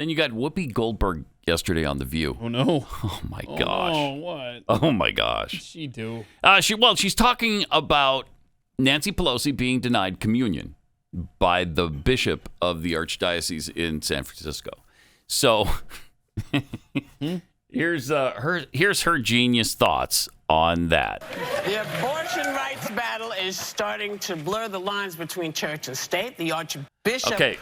Then you got Whoopi Goldberg yesterday on The View. Oh, no. Oh, my gosh. Oh, what? Oh, my gosh. What'd she do? She's talking about Nancy Pelosi being denied communion by the bishop of the archdiocese in San Francisco. So here's her genius thoughts on that. The abortion rights battle is starting to blur the lines between church and state. The archbishop... Okay.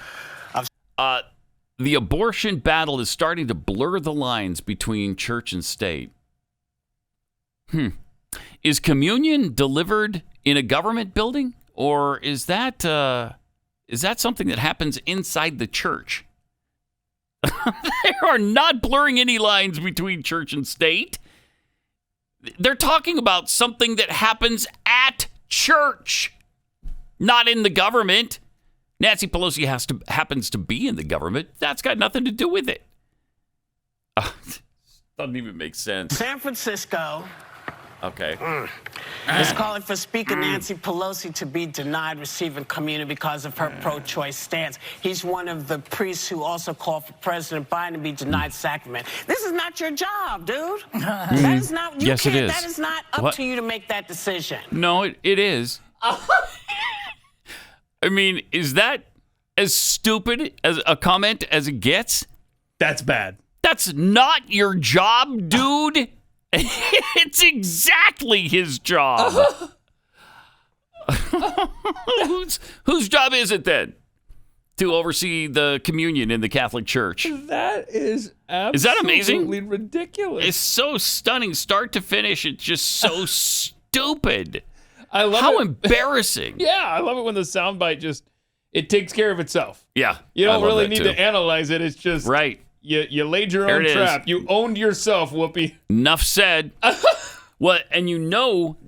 The abortion battle is starting to blur the lines between church and state. Is communion delivered in a government building, or is that something that happens inside the church? They are not blurring any lines between church and state. They're talking about something that happens at church, not in the government. Nancy Pelosi happens to be in the government. That's got nothing to do with it. Doesn't even make sense. San Francisco... Okay. is calling for Speaker Nancy Pelosi to be denied receiving communion because of her pro-choice stance. He's one of the priests who also called for President Biden to be denied sacrament. This is not your job, dude. That is not. Yes, it is. That is not up to you to make that decision. No, it is. I mean, is that as stupid as a comment as it gets? That's bad. That's not your job, dude. It's exactly his job. Whose job is it then to oversee the communion in the Catholic Church? That is absolutely Is that amazing? Ridiculous. It's so stunning, start to finish. It's just so stupid. I love How it. embarrassing. Yeah, I love it when the soundbite it takes care of itselll Yeah. You don't really need too. to analyze it. It's just Right. You laid your There own it is. trap. You owned yourself, Whoopi. Enough said. Well, and you know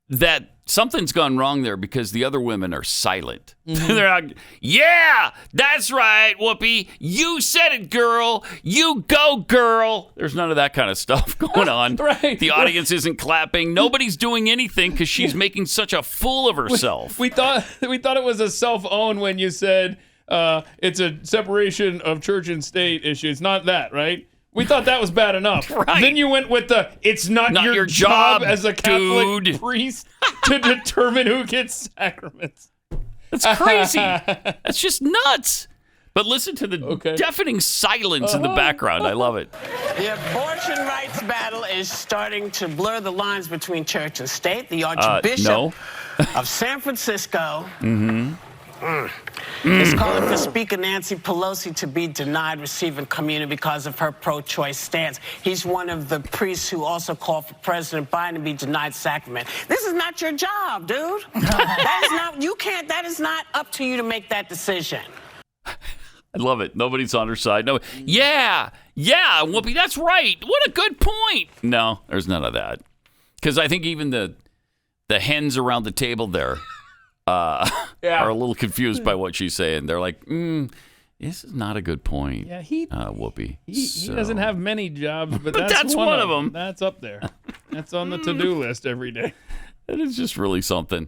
that something's gone wrong there because the other women are silent. They're like, yeah, that's right, Whoopi. You said it, girl. You go, girl. There's none of that kind of stuff going on. Right. The audience isn't clapping. Nobody's doing anything because she's making such a fool of herself. We thought it was a self-own when you said it's a separation of church and state issue. It's not that, right? We thought that was bad enough. Right. Then you went with it's not your job as a Catholic dude. priest to determine who gets sacraments. That's crazy. That's just nuts. But listen to the deafening silence in the background. I love it. The abortion rights battle is starting to blur the lines between church and state. The archbishop of San Francisco... is calling for Speaker Nancy Pelosi to be denied receiving communion because of her pro-choice stance. He's one of the priests who also called for President Biden to be denied sacrament. This is not your job, dude. That is not up to you to make that decision. I love it. Nobody's on her side. No. Yeah, Whoopi, that's right. What a good point. No, there's none of that. Because I think even the hens around the table there are a little confused by what she's saying. They're like, this is not a good point. Yeah, Whoopi. He doesn't have many jobs, but that's one of them. That's up there. That's on the to-do list every day. It is just really something.